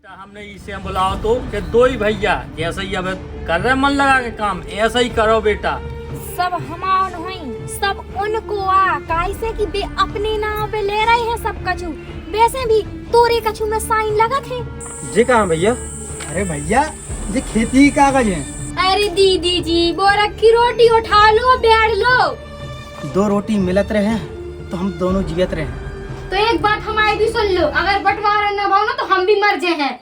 बेटा हमने इसे बुलाओ तो कि दो ही भैया जैसे ही अब कर रहे मन लगा के काम ऐसा ही करो बेटा। सब हमार नहीं सब उनको कैसे कि बे अपने नाम पे ले रहे हैं सब कछु, वैसे भी तोरे कछु में साइन लगा थे। जी कहाँ भैया? अरे भैया ये खेती की कागज है। अरे दीदी जी वो रखी रोटी उठा लो बैठ लो। दो रोटी मिलत रहे तो हम दोनों जियत रहे। तो एक बात हमारी भी सुन लो, अगर बंटवारा न भाव ना तो हम भी मर जाए हैं।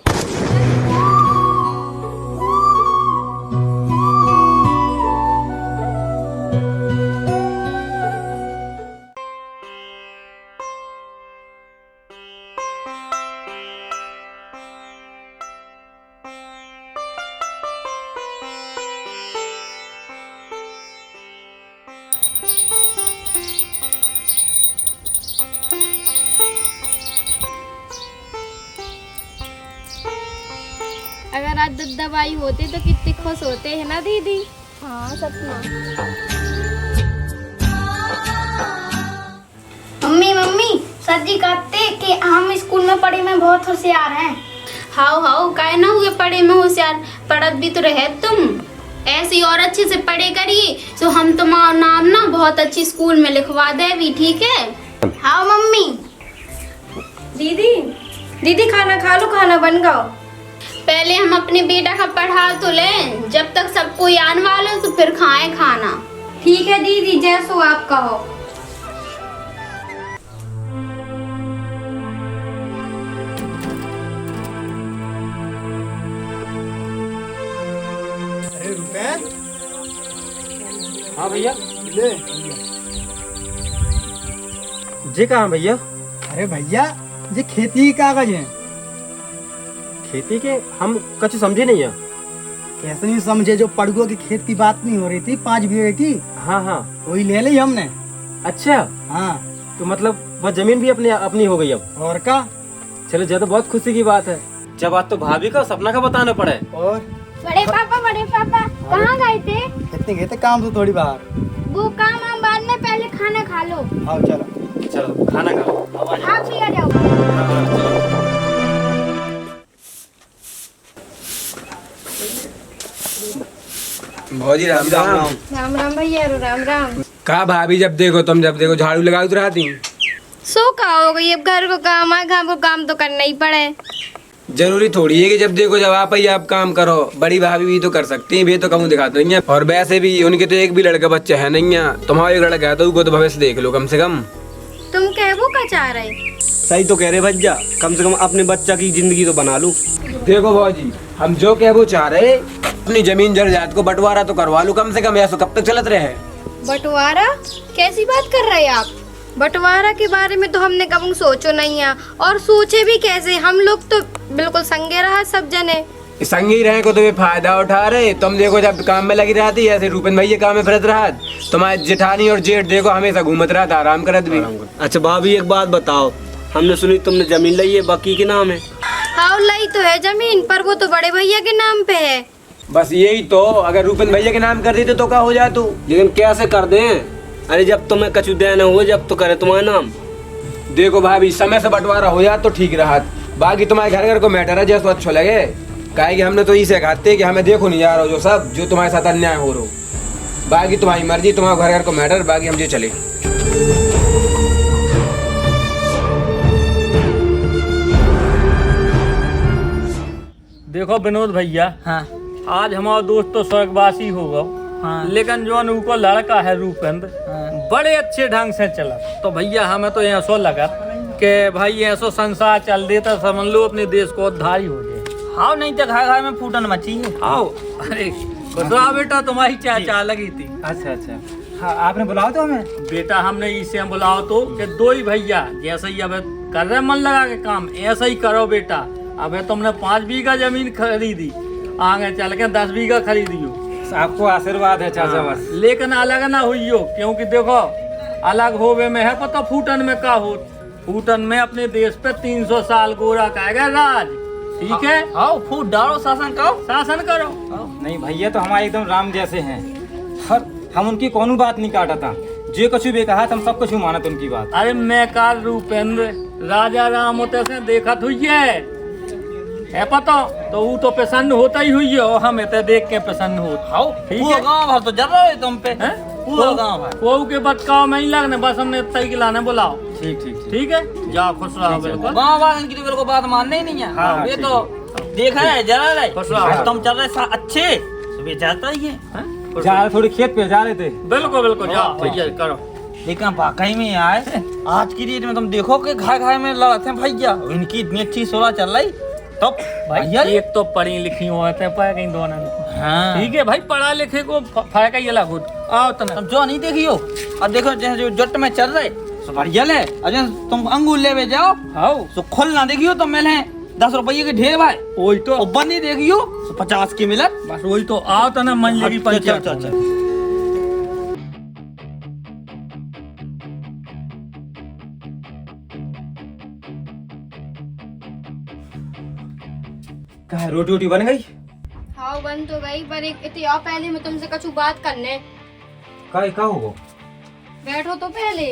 अगर आज दवाई होती तो कितने खुश होते हैं ना दीदी। हाँ सच में। मम्मी मम्मी सर जी कहते कि हम स्कूल में पढ़े में बहुत होशियार हैं। हाउ हाउ काहे ना हुए पढ़े में होशियार, पढ़त भी तो रहे तुम। ऐसे और अच्छे से पढ़े करिए तो हम तुम्हारा नाम ना बहुत अच्छी स्कूल में लिखवा दे भी, ठीक है? हाँ मम्मी। दीदी दीदी खाना खा लो, खाना बन गया। पहले हम अपने बेटा का पढ़ा तो लें, जब तक सबको आने वाला तो फिर खाएं खाना। ठीक है दीदी जैसो आप कहो। अरे रुपए हाँ भैया। ले। जी कहाँ भैया? अरे भैया ये खेती की कागज है। खेती के हम कुछ समझे नहीं है। कैसे नहीं समझे? जो पड़गुआ की खेत की बात नहीं हो रही थी 5 बीघे की, हाँ हाँ। वही ले ली हमने। अच्छा हाँ तो मतलब वह जमीन भी अपनी हो गई अब। और का? चलो ज्यादा बहुत खुशी की बात है। जब आज तो भाभी का सपना का बताना पड़े। और बड़े पापा कहाँ गए थे? कितने गए थे काम से थोड़ी बाहर। वो काम हम बाद में, पहले खाना खा लो। आओ चलो। चलो खाना खाओ। आप भी आ जाओ। भौजी राम राम। राम राम भैया राम राम। कहा भाभी जब देखो झाड़ू लगा तो रहती। सो का हो गई, अब घर को काम है, घर को काम तो करना ही पड़े। जरूरी थोड़ी है कि जब देखो जब आप ही आप काम करो। बड़ी भाभी भी तो कर सकती हैं, वे तो कहूँ दिखाते नहीं है। और वैसे भी उनके तो एक भी लड़का बच्चा है नहीं है। तुम्हारा एक लड़का है तो उसको तो भविष्य देख लो कम से कम। तुम कहबो का चाह रहे? सही तो कह रहे भैया, कम से कम अपने बच्चा की जिंदगी तो बना लूं। देखो भौजी हम जो कह वो चाह रहे, अपनी जमीन जरजात को बंटवारा तो करवा लो कम से कम। ऐसा कब तक चलत रहे? बंटवारा? कैसी बात कर रहे हैं आप? बंटवारा के बारे में तो हमने कभी सोचो नहीं है, और सोचे भी कैसे। हम लोग तो बिल्कुल संगे रहा सब जने। संगी रहे को तुम्हें फायदा उठा रहे। तुम देखो जब काम में लगी रहती ऐसे रूपन भैया काम में फिरत रहा। तुम्हारे जेठानी और जेठ देखो हमेशा घूमत रहा था, आराम करत भी। अच्छा भाभी एक बात बताओ, हमने सुनी तुमने जमीन ली है, बाकी के नाम है? हाँ लाई तो है जमीन, पर वो तो बड़े भैया के नाम पे है। बस यही तो, अगर रूपन भैया के नाम कर देते तो क्या हो जाए तू। लेकिन कैसे कर दें? अरे जब तुम्हें कछु देना हो जब तो करे तुम्हारा नाम। देखो भाभी समय से बंटवारा हो जाए तो ठीक रहा। बाकी तुम्हारे घर घर को मैटर है जैसे अच्छा लगे। काहे कि हमने तो इसे खाते कि हमें देखो नहीं जा रहा जो सब जो तुम्हारे साथ अन्याय हो रहा। बाकी तुम्हारी मर्जी, तुम्हारे घर घर को मैटर। बाकी हम जो चले। देखो विनोद भैया, हाँ आज हमारा दोस्त तो स्वर्गवासी होगा, हाँ। लेकिन जो उनको लड़का है रूपेंद्र, हाँ। बड़े अच्छे ढंग से चला। तो भैया हमें तो ऐसा लगा कि भाई ऐसा संसार चल देता समझ लो अपने देश को उद्धार ही हो जाए। हाँ नहीं तो घर घर में फूटन मची है। आओ। अरे बता बेटा तुम्हारी चाचा लगी थी। अच्छा अच्छा। हाँ आपने बुलाओ तो हमें। बेटा हमने इसे बुलाओ तो कि दो ही भैया जैसे ही अब कर रहे मन लगा के काम ऐसा ही करो बेटा। अब तुमने 5 बीघा जमीन खरीदी, आगे चल के 10 बीघा खरीदियो। आपको आशीर्वाद है चाचा बस। लेकिन अलग ना हुई हो, क्योंकि देखो अलग होवे में है पता फूटन में का हो। फूटन में अपने देश पे 300 साल गोरा कहेगा राज, ठीक है? आओ फूट डालो, शासन करो। शासन करो। नहीं भैया तो हमारे एकदम राम जैसे हैं। हर हम उनकी कोनो बात नहीं काटा था। जो कुछ भी कहा हम सब कुछ मानत उनकी बात। अरे मैं काल रूपेंद्र राजा राम होते से देखा हुई है। है पता, तो वो तो प्रसन्न होता ही हुई है और हम इतने देख के प्रसन्न होते। हाउ ठीक पूरा है। गांव भर तो जर रहा है तुम पे, हैं? पूरा गांव है। वो के बतकाव में ही लगने, बस हमने इतना ही खिलाने बुलाओ। ठीक ठीक ठीक। ठीक है, जाओ खुश रहो बिल्कुल। गांव वालों की तो मेरे को बात मानने ही नहीं है। हाँ, ये ठीक तो देखा है जरा रहे, खुश रहो। आज तुम चल रहे अच्छे सुबह जाता ही है। हैं? जा रहे थोड़ी खेत पे जा रहे थे। बिल्कुल बिल्कुल, जाओ भैया करो। लेकिन वाकई में आए आज की डेट में तुम देखो कि घाय घाय में लड़ते हैं भैया, इनकी इतनी अच्छी सोलह चल रही तो भैया। एक तो पढ़ी लिखी होते हैं, पाए कहीं दोनों में। हाँ ठीक है भाई, पढ़ा लिखे को फायदा ही अलग होता। आओ तना तुम जो नहीं देखी हो, और देखो जैसे जो जट में चल रहे तो बढ़िया ले, और जैसे तुम अंगूर ले जाओ आओ। तो खुल ना देखियो तो मिले 10 रुपये के ढेर भाई, वही तो, ऊपर नहीं देखियो तो 50 की मिलत। बस वही तो। आओ तना मन लगी पंचायत। चल, चल, चल। कहा रोटी वोटी बन गई? हाँ बन तो गई, पर एक इतनी और पहले मैं तुमसे कुछ बात करने। का होगा? बैठो तो पहले।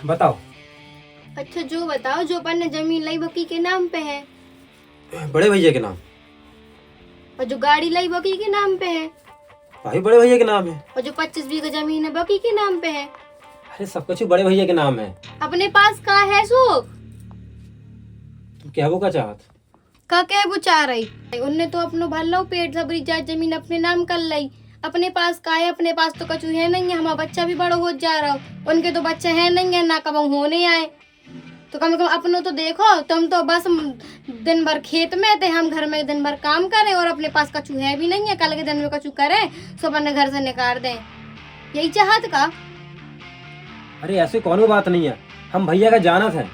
बताओ। अच्छा जो बताओ, जो अपन ने जमीन लाई बकी के नाम पे है, बड़े भैया के नाम। और जो गाड़ी लाई बकी के नाम पे है, भाई बड़े भैया के नाम है। और जो 25 बीघा जमीन है बकी के नाम पे है। अरे सब कुछ बड़े भैया के नाम है। अपने पास का है सो तुम क्या वो का चाहत? का क्या वो चाह रही, उनने तो अपनो भर लो पेट सबरी जात जमीन अपने नाम कर लाई। अपने पास का है, अपने पास तो कछु है नहीं है। हमारा बच्चा भी बड़ा हो जा रहा हो, उनके तो बच्चे है नहीं है, ना कब होने आए। तो कम से कम अपनो तो देखो। तुम तो बस दिन भर खेत में थे, हम घर में दिन भर काम करें, और अपने पास कछु है भी नहीं है। कल के दिन में कछु करें सो अपने घर से निकाल दें, यही चाहत का। अरे ऐसी कौन बात नहीं है, हम भैया का जानत है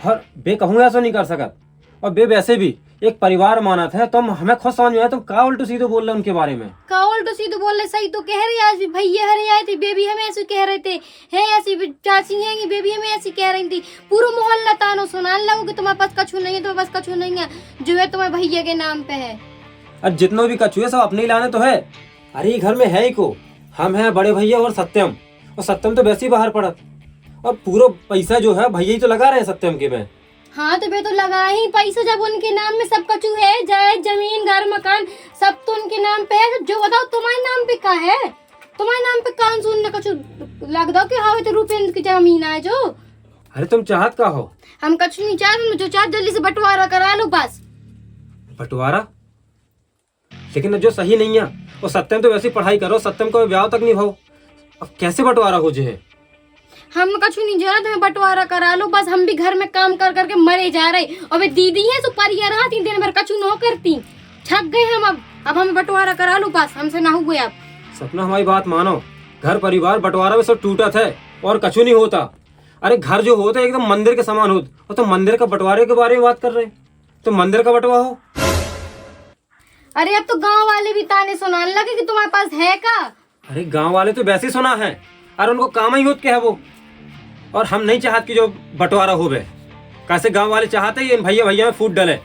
और बे कहूँ ऐसा नहीं कर सकत। और बे वैसे भी एक परिवार मानत है, तुम हमें खुद समझ में आया, तुम का उल्टू सीधे बोल रहे उनके बारे में। का उल्टो सीधे बोल रहे, सही तो कह रही। आज भी भैया हरे आए थे, बेबी हमें ऐसे कह रहे थे, है ऐसी चाची है कि बेबी हमें ऐसी कह रही थी। पूरा मोहल्ला तानो सुनाने लगो कि तुम्हारे पास कछु नहीं है, तुम्हारे पास कछु नहीं है, जो है तुम्हारे भैया के नाम पे है। और जितनो भी कछु है सब अपने ही लाने तो है। अरे ये घर में है ही को, हम हैं बड़े भैया और सत्यम, और सत्यम तो वैसे ही बाहर पड़त, और पूरा पैसा जो है भैया ही तो लगा रहे हैं सत्यम के में। हाँ तो बे तो लगा ही पैसा, जब उनके नाम में सब कछु है, जायज जमीन घर मकान सब तो उनके नाम पे है। जो बताओ तुम्हारे नाम पे का है, तुम्हारे नाम पे कान सुनने कछु लग दो कि हाँ तो रुपये की जमीन है जो। अरे तुम चाहत का हो? हम कछु नहीं चाहते, जो चाहते जल्दी से बंटवारा करा लो बस। बंटवारा? लेकिन जो सही नहीं है, वो सत्यम तो वैसी पढ़ाई करो, सत्यम को ब्याह तक नहीं भाव, अब कैसे बंटवारा हो जे? हम कछु नहीं चाहते, तुम्हें बंटवारा करा लो बस। हम भी घर में काम कर करके मरे जा रहे, और वे दीदी है सो परिया रहा 3 दिन भर कछु न करती, थक गए हम। अब हमें बंटवारा करा लो बस, हमसे ना हुए अब। सपना हमारी बात मानो, घर परिवार बंटवारा में सब टूटत है और कछु नहीं होता। अरे घर जो होता है एकदम मंदिर के समान होता, और तो मंदिर का बंटवारे के बारे में बात कर रहे हैं, तो मंदिर का बंटवा हो। अरे अब तो गांव वाले भी ताने सुनाने लगे कि तुम्हारे पास है का। अरे गांव वाले तो वैसे ही सुना है, और उनको काम ही होत क्या है वो। और हम नहीं चाहत कि जो बंटवारा हो बे, कैसे गांव वाले चाहते ही भैया भैया में फूट डले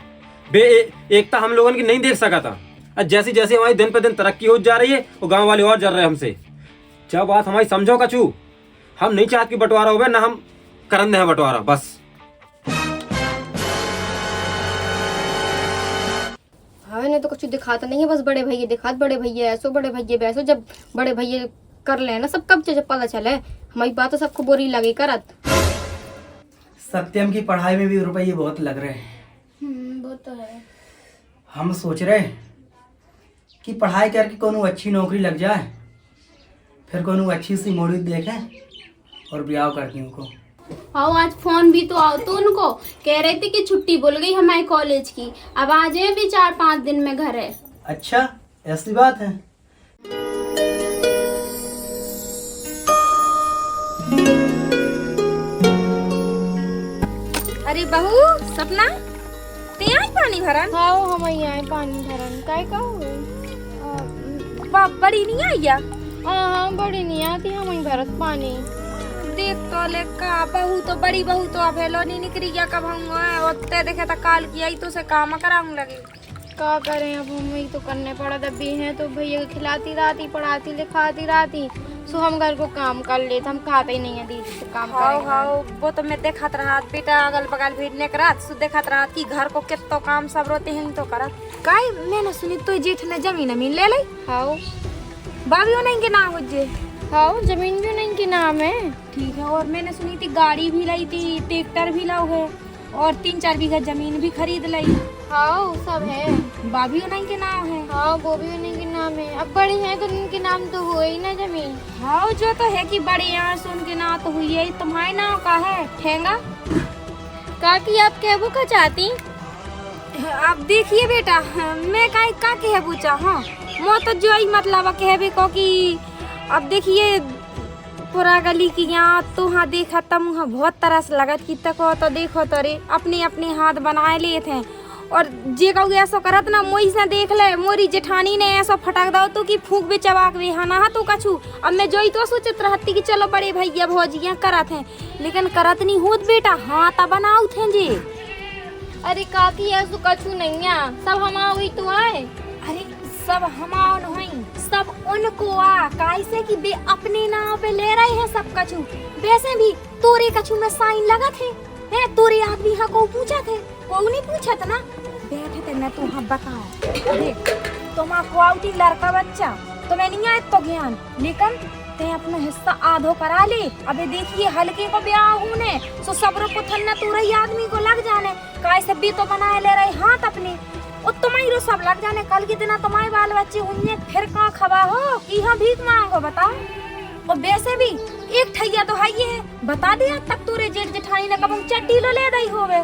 बे। एकता हम लोगों की नहीं देख सका था। और जैसी जैसी हमारी दिन पे दिन तरक्की हो जा रही है, वो गांव वाले और जर रहे हैं हमसे। जब बात हमारी समझो कछू, हम नहीं चाहते कि बंटवारा हो बे, ना हम करन दे हैं बंटवारा बस। हाँ इन्हें तो कुछ दिखाता नहीं है, बस बड़े भैया दिखात, बड़े भैया ऐसो बड़े भैया वैसो। जब बड़े भैया कर लेना सब, कब जब पता चले हमारी बात तो सबको बुरी लगी करत। सत्यम की पढ़ाई में भी रुपये बहुत लग रहे हैं। वो तो है। हम सोच रहे कि पढ़ाई करके कोनो अच्छी नौकरी लग जाए, फिर कोनो अच्छी सी मोड़ी देखें और ब्याह कर दें उनको। आओ आज फोन भी तो आओ तो उनको कह रहे थे कि छुट्टी बोल गई हमारे कॉलेज की, अब आ जाए भी 4-5 दिन में घर है। अच्छा ऐसी बात है। अरे बहू सपना ते आज पानी भरन। हाँ हम आए पानी भरन, काय का हो बड़ी नहीं आई या? हाँ बड़ी नहीं आती, हम ही भरत पानी। देख तो ले का बहू तो बड़ी बहू तो अब हेलो नहीं निकली या कब हम ओते देखे तो काल की आई तो से काम कराऊं लगे। क्या करें अब, हम ही तो करने पड़ा दबी हैं तो भैया को खिलाती रहती, पढ़ाती लिखाती रहती, सो हम घर को काम कर लेते, हम खाते ही नहीं है दीदी से काम करें। हाँ वो तो मैं देखत रहा बेटा अगल बगल भेजने के रात सु देखत रहा कि घर को कितना काम सब रोते हैं तो करत काई मैंने सुनी तो जेठ ने जमीन ले ली। हाँ बाबियो नहीं के नाम हो जे। हाँ जमीन भी नहीं के नाम है। ठीक है, और मैंने सुनी थी गाड़ी भी लाई थी, ट्रैक्टर भी लाओ है और 3-4 बीघा जमीन भी खरीद लाई। हाँ सब है। बाबियो नहीं के नाम है। हाँ वो भी उन्हीं के नाम है, अब बड़े हैं तो उनके नाम तो हुए ही ना जमीन। हाँ जो तो है कि बड़े यहाँ से उनके नाम तो हुई है, तुम्हारे नाम का है ठेंगा काकी आप क्या वो का चाहती? अब देखिए बेटा मैं का कहे पूछा। हाँ मैं तो जो ही मतलब कहबे को कि अब देखिए पूरा गली की यहाँ तो हाँ देखा तब वहाँ बहुत तरस लगत कि तको तो देखो तो रे अपने अपने हाथ बनाए लिए थे और जे कहो ऐसा करत ना मोई से देख ले मोरी जेठानी ने ऐसा फटक दो तो कि फूक भी चबाक भी हाँ ना तो कछू। अब मैं जो ही तो सोचत रहती कि चलो बड़े भैया भौजियाँ करत हैं लेकिन करत नहीं होत बेटा, हाँ तब बनाऊ थे जी। अरे काकी ऐसा कछु नहीं है, सब हम हुई तो आए। अरे सब हमाओ नहीं सब उनको आ कैसे कि बे अपने नाम पे ले रहे हैं सब कछु। वैसे भी तोरे कछु में साइन लगा थे है, तोरे आदमी हाँ को पूछा थे, को नहीं पूछा था ना बैठे थे मैं तो हाँ बताओ देख तुम आउटी लड़का बच्चा तुम्हें नहीं आए तो ज्ञान लेकिन ते अपना हिस्सा आधो करा ले। अबे देखिए हल्के को ब्याह होने सो सबरों को थन्ना तू रही आदमी को लग जाने कैसे भी तो बनाए ले रहे हाथ अपने और तुम्हारी सब लग जाने कल के दिन तुम्हारे बाल बच्चे होंगे फिर कहाँ खबा हो कि हाँ भीख मांगो बताओ। और वैसे भी एक ठैया तो है ये बता दिया तक तूरे जेठ जेठानी ने कब चट्टी लो ले दई होवे।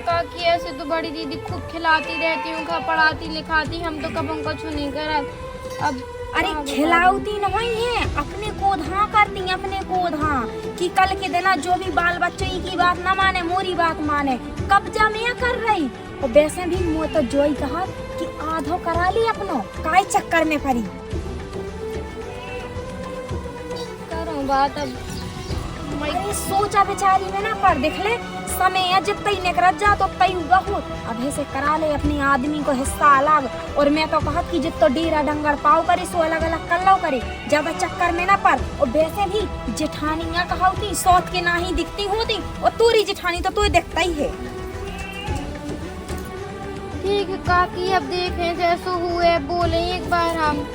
काकी ऐसे तो बड़ी दीदी खूब खिलाती रहती हूँ, पढ़ाती लिखाती, हम तो कब कुछ नहीं करत। अब अरे खिलाऊती नहीं है अपने को धा करती अपने को धा कि कल के दिन जो भी बाल बच्चे की बात ना माने मोरी बात माने कब्जा में कर रही। और वैसे भी मुँह तो जो ही कहा कि आधो करा ली अपनो काय चक्कर में पड़ी करूँ बात। अब मैं सोचा बेचारी में ना पर देख ले समय जितना ही निकल जा तो तय हुआ हो अब ऐसे करा ले अपने आदमी को हिस्सा अलग। और मैं तो कहत कि जितना डेरा डंगर पाव करे सो अलग अलग कर लो करे ज्यादा चक्कर में ना पर। और वैसे भी जेठानियाँ कहावती सौत के ना ही दिखती होती और तोरी जेठानी तो तू दिखता ही है। ठीक है काकी अब देखें जैसो हुए बोले एक बार हम।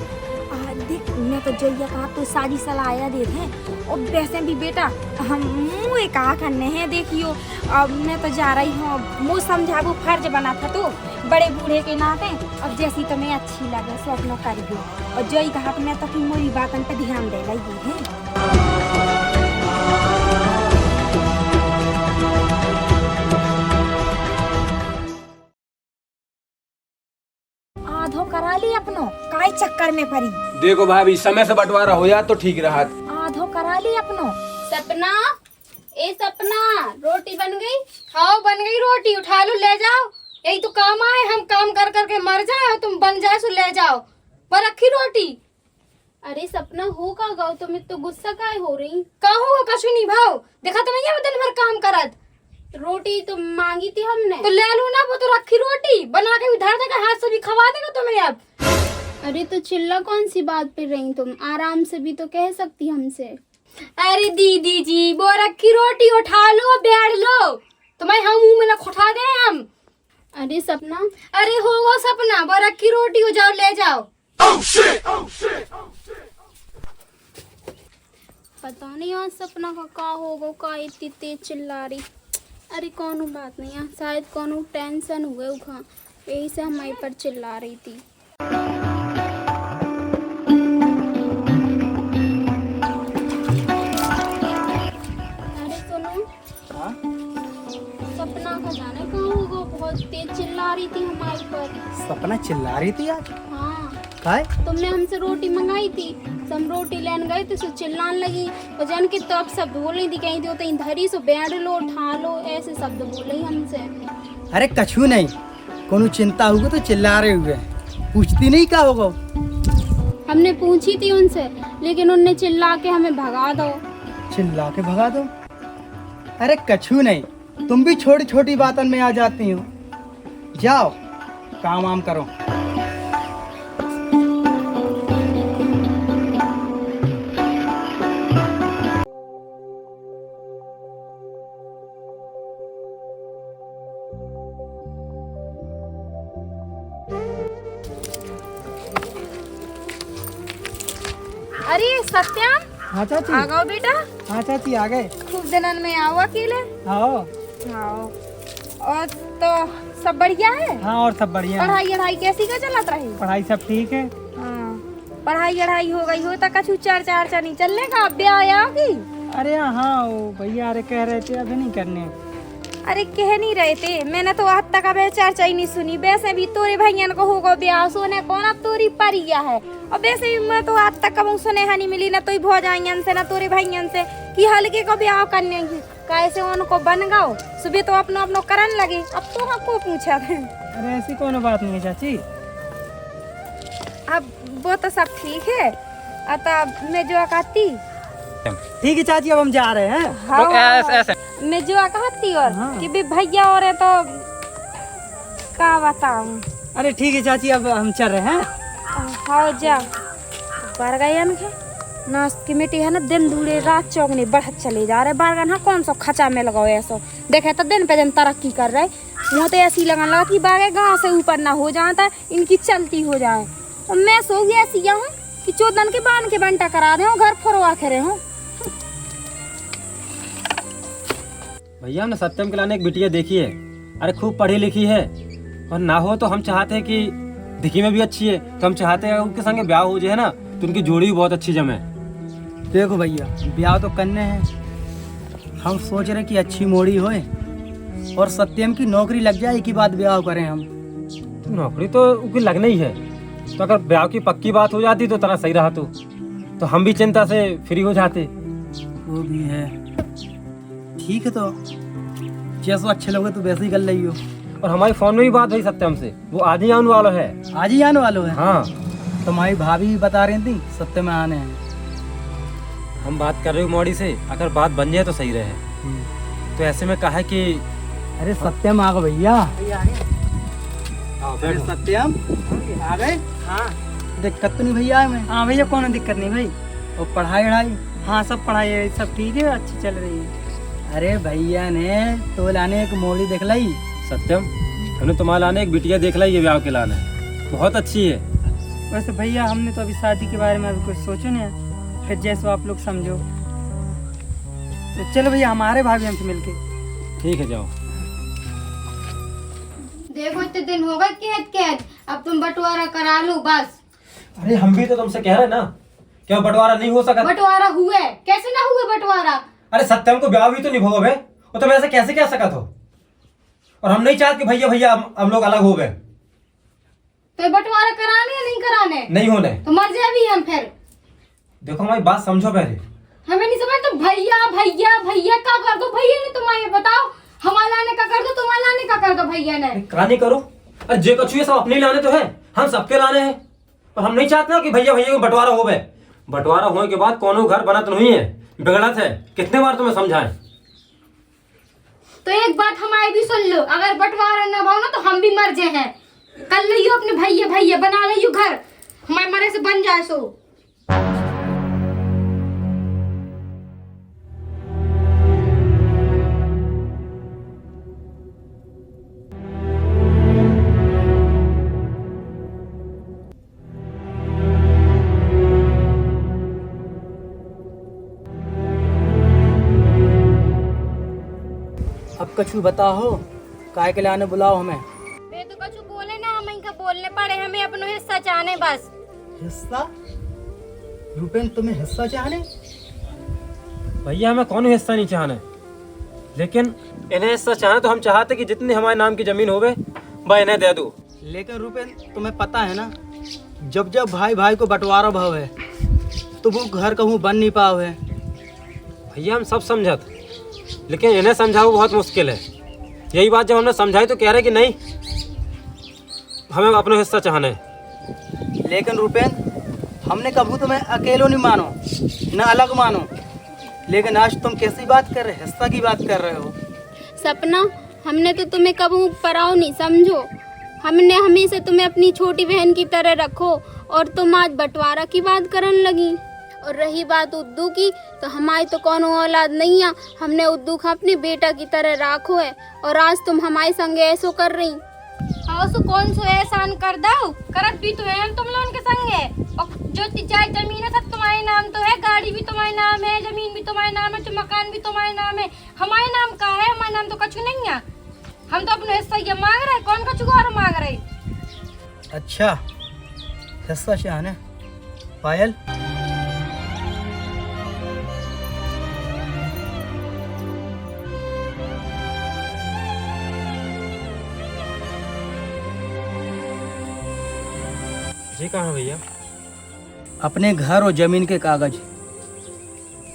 देख मैं तो जो ये कहा तो सारी सलाह दे हैं और वैसे भी बेटा हम मुँह कहा करने हैं देखियो। अब मैं तो जा रही हूँ मुँह समझाबू फर्ज बना था तो बड़े बूढ़े के नाते अब जैसी तुम्हें अच्छी लगे सो अपना कर दो। और जो ही कहा मैं तो कि मोरी बातन पे ध्यान दे रही है। आधो करा ली अपनो काय चक्कर में पड़ी। देखो भाभी समय से बंटवारा हो जाए तो ठीक रहा। आधो करा ली अपनो। सपना ए सपना रोटी बन गई? हाँ बन गई रोटी, उठा लो ले जाओ, यही तो काम आए, हम काम कर करके मर जाए तुम बन जाए सो ले जाओ, पर रखी रोटी। अरे सपना हो का गाओ तुम तो गुस्सा काहे हो रही? का होगा कछु नहीं भाव, देखा तो नहीं है दिन भर काम करत। रोटी तो मांगी थी हमने तो ले लो ना, वो तो रखी रोटी बना के उधर देगा हाथ से भी खवा देगा तुम्हें अब। अरे तो चिल्ला कौन सी बात पे रही तुम, आराम से भी तो कह सकती हमसे। अरे दीदी जी वो रखी रोटी उठा लो बैठ लो, तुम्हें हम मुंह में ना खुटा दे हम। अरे सपना अरे होगा सपना वो रखी रोटी हो जाओ ले जाओ। पता नहीं आज सपना का होगा का इतनी तेज चिल्ला रही। अरे कौन बात नहीं है, शायद कौन टेंशन हुए उखा यही से हमारे पर चिल्ला रही थी। अरे सुनो सपना का जाने कहाँ होगा, बहुत तेज चिल्ला रही थी हमारे पर। सपना चिल्ला रही थी आज? हाँ काय? तुमने हमसे रोटी मंगाई थी, हम रोटी लेने गए थे सो चिल्लाने लगी और जान के तब शब्द बोल रही थी कहीं तो कहीं धरी सो बैठ लो उठा लो ऐसे शब्द बोल रही हमसे। अरे कछु नहीं, कोनो चिंता होगी तो चिल्ला रहे हुए, पूछती नहीं क्या होगा। हमने पूछी थी उनसे लेकिन उनने चिल्ला के हमें भगा दो। चिल्ला के भगा दो? अरे कछु नहीं, तुम भी छोटी छोटी बातों में आ जाती हो। जाओ काम वाम करो। अरे सत्यम, हाँ चाची। आ गओ बेटा। हाँ चाची आ गए। खूब दिनन में आओ अकेले। आओ। आओ। और तो सब बढ़िया है? हाँ और सब बढ़िया है। पढ़ाई अढ़ाई कैसी का चलत रही? पढ़ाई सब ठीक है। हाँ, पढ़ाई अढ़ाई हो गई हो तो कछु चर्चा अर्चा नहीं चलने का ब्याह की? अरे हाँ वो भैया अरे कह रहे थे अभी नहीं करने। अरे कह नहीं रहे थे, मैंने तो आज तक अब चर्चा ही नहीं सुनी। वैसे भी तोरे भैयन को होगा ब्याह, सोने कौन अब तोरी परिया है। और वैसे भी मैं तो आज तक कब सुने नहीं मिली ना, तो ही भौजाइयन से ना तोरे भैयन से कि हल्के को ब्याह करने की। कैसे उनको बन गाओ सुबह तो अपनो अपनो करन लगे। अब तो हमको पूछा थे। अरे ऐसी कोई बात नहीं है चाची। अब वो तो सब ठीक है। अतः मैं जो कहती। ठीक है चाची अब हम जा रहे हैं। हाँ, ऐसे मैं जो कहती और कि भी भैया और है तो क्या बताऊं। अरे ठीक है चाची अब हम चल रहे हैं। हाँ जा बरगयन के नाश्त की मिट्टी है ना, दिन धूड़े रात चौगने बढ़त चले जा रहे। बारगन हाँ कौन सा खचा में लगाओ ऐसा देखे तो दिन पे दिन तरक्की कर रहे। वो तो ऐसी लगन लगा कि बागे गाँव से ऊपर ना हो जाता, इनकी चलती हो जाए। और मैं सो गई ऐसी हूँ कि चौदन के बांध के बंटा करा दे घर फरवा करे हूँ। भैया हमने सत्यम के लाने एक बिटिया देखी है। अरे खूब पढ़ी लिखी है और ना हो तो हम चाहते हैं कि दिखी में भी अच्छी है, तो हम चाहते हैं उनके संगे ब्याह हो जाए ना, तो उनकी जोड़ी भी बहुत अच्छी जमे। देखो भैया ब्याह तो करने हैं, हम सोच रहे कि अच्छी मोड़ी होए और सत्यम की नौकरी लग जाए कि बाद ब्याह करें हम। तो नौकरी तो उनकी लगना ही है, तो अगर ब्याह की पक्की बात हो जाती तो तना सही रहा। तो हम भी चिंता से फ्री हो जाते। वो भी है। ठीक है तो जैसे अच्छे लोगे तो वैसे ही कर लियो। और हमारी फोन में भी बात हुई सत्यम से, वो आज ही आने वाला है। आज ही आने वालों है? हाँ तुम्हारी भाभी भी बता रही थी सत्यम में आने हैं। हम बात कर रहे हो मोड़ी से, अगर बात बन जाए तो सही रहे। तो ऐसे में कहा कि अरे सत्यम आ गए भैया। अरे सत्यम आ गए? हाँ दिक्कत तो नहीं भैया में? हाँ भैया कौन दिक्कत नहीं भाई। और पढ़ाई वढ़ाई? हाँ सब पढ़ाई सब ठीक है, अच्छी चल रही है। अरे भैया ने तो लाने एक मोड़ी देख लाई। सत्यम हमने तुम्हारे लाने एक बिटिया देख लाई, ये ब्याह के लाने बहुत अच्छी है। वैसे भैया हमने तो अभी शादी के बारे में अभी कुछ सोचो नहीं, फिर जैसे आप लोग समझो। तो चलो भैया हमारे भाभी हमसे मिलके। ठीक है जाओ। देखो इतने दिन हो गए कैद कैद, अब तुम बंटवारा करा लो बस। अरे हम भी तो तुमसे कह रहे ना, क्या बंटवारा नहीं हो सका? बंटवारा हुए कैसे ना हुए बंटवारा? अरे सत्यम को ब्याह भी तो निभाओ बे, वो तो वैसे कैसे कह सका था। और हम नहीं चाहते कि भैया भैया हम लोग अलग हो गए। तो बंटवारा कराने या नहीं कराने? नहीं होने। तो मर जाए भी हम फिर। देखो हमारी बात समझो पहले। हमें नहीं समझ तो भैया भैया भैया का कर दो भैया ने, तुम्हारे बताओ हमारे लाने का कर दो, तुम्हारे लाने का कर दो भैया ने। कहानी करो। अरे जे कछु ये सब अपने लाने तो है, हम सबके लाने हैं। और हम नहीं चाहते ना कि भैया भैया को बंटवारा हो गए। बंटवारा होने के बाद कोनो घर बनत नहीं है, बिगड़त है। कितने बार तुम्हें समझाएं। तो एक बात हमारी भी सुन लो, अगर बंटवारा न भाव ना तो हम भी मर जाए हैं। कर लियो अपने भैया भैया बना लियो घर, हमारे मरे से बन जाए सो। अब कछु बताओ काय के लाने बुलाओ हमें? वे तो कछु बोले ना, हम इनका बोलने पड़े, हमें अपनो हिस्सा चाहने बस। हिस्सा? रूपेन तुम्हें हिस्सा चाहने? भैया हमें कौन हिस्सा नहीं चाहने, लेकिन इन्हें हिस्सा चाहने तो हम चाहते कि जितनी हमारे नाम की जमीन होवे वह इन्हें दे दो। लेकिन रूपेन तुम्हें पता है ना, जब जब भाई भाई को बंटवारा भाव है तो वो घर कहूँ बन नहीं पाओ है। भैया हम सब समझत, लेकिन इन्हें समझाओ बहुत मुश्किल है। यही बात जब हमने समझाई तो कह रहे कि नहीं हमें अपना हिस्सा चाहना है। लेकिन रूपेन हमने कभी तुम्हें अकेलो नहीं मानो न अलग मानो, लेकिन आज तुम कैसी बात कर रहे, हिस्सा की बात कर रहे हो। सपना हमने तो तुम्हें कभी पराओ नहीं समझो, हमने हमेशा तुम्हें अपनी छोटी बहन की तरह रखो और तुम आज बंटवारा की बात करने लगी। और रही बात उद्दू की, तो हमारी तो कौन औलाद नहीं है, हमने उद्दू को अपने बेटा की तरह राखो है और आज तुम हमारे संगे ऐसो कर रही। हाँ सो कौन सो एहसान कर दो, करत भी तो है हम तुम लोगों के संगे। और जो चाहे जमीन है सब तुम्हारे नाम तो है, गाड़ी भी तुम्हारे नाम है, जमीन भी तुम्हारे नाम है, जो मकान भी तुम्हारे नाम है। हमारे नाम का है, हमारे नाम तो कछु नहीं है। हम तो अपने हिस्सा ये मांग रहे, कौन कछु और मांग रहे। अच्छा हिस्सा शान है पायल। ये कहाँ है भैया? अपने घर और जमीन के कागज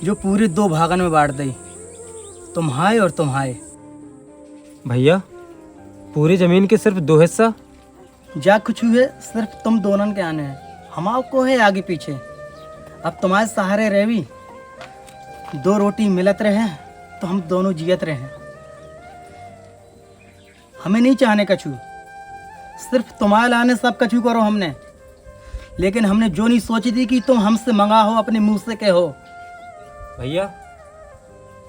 जो पूरे 2 भागन में बांट दई, तुम्हारे और तुम्हारे। भैया पूरी जमीन के सिर्फ 2 हिस्सा? जा कुछ हुए सिर्फ तुम दोनों के आने हैं, हमारे को है आगे पीछे। अब तुम्हारे सहारे रही 2 रोटी मिलत रहे तो हम दोनों जियत रहे। हमें नहीं चाहने कछु, सिर्फ तुम्हारे लाने सब कछु करो हमने। लेकिन हमने जो नहीं सोची थी कि तुम हमसे मंगा हो, अपने मुंह से कहो। भैया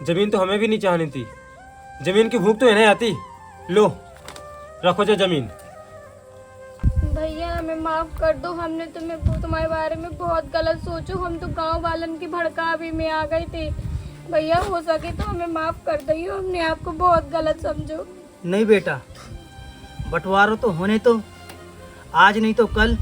जमीन तो हमें भी नहीं चाहनी थी, जमीन की भूख तो इन्हें आती। लो रखो जो जमीन। भैया हमें माफ कर दो, हमने तुम्हारे बारे में बहुत गलत सोचो। हम तो गांव वालन की भड़कावे में आ गए थे। भैया हो सके तो हमें माफ कर दो, हमने आपको बहुत गलत समझो। नहीं बेटा, बंटवारा तो होने तो आज नहीं तो कल,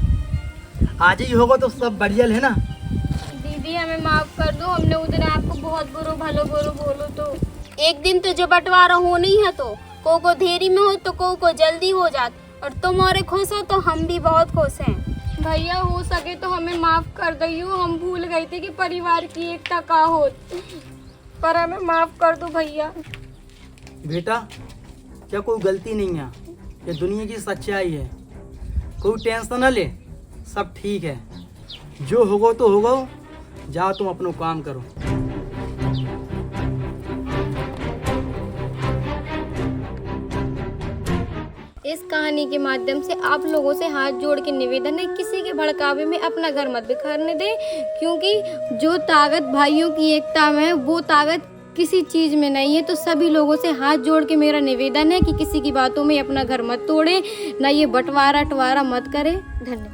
आज ही होगा तो सब बढ़िया है ना। दीदी हमें माफ कर दो, हमने उस दिन आपको बहुत बुरो भलो बोलो तो। एक दिन तो जो बंटवारा हो नहीं है तो को देरी में हो तो को जल्दी हो जात, और तुम और खुश हो तो हम भी बहुत खुश हैं। भैया हो सके तो हमें माफ कर दो, हम भूल गए थे कि परिवार की एकता का हो, पर हमें माफ कर दो भैया। बेटा क्या कोई गलती नहीं है, ये दुनिया की सच्चाई है। कोई टेंशन ना ले, सब ठीक है। जो होगा तो होगा, जाओ तुम अपना काम करो। इस कहानी के माध्यम से आप लोगों से हाथ जोड़ के निवेदन है, किसी के भड़कावे में अपना घर मत बिखरने दें, क्योंकि जो ताकत भाइयों की एकता में है वो ताकत किसी चीज़ में नहीं है। तो सभी लोगों से हाथ जोड़ के मेरा निवेदन है कि किसी की बातों में अपना घर मत तोड़े, ना ये बंटवारा मत करें। धन्यवाद।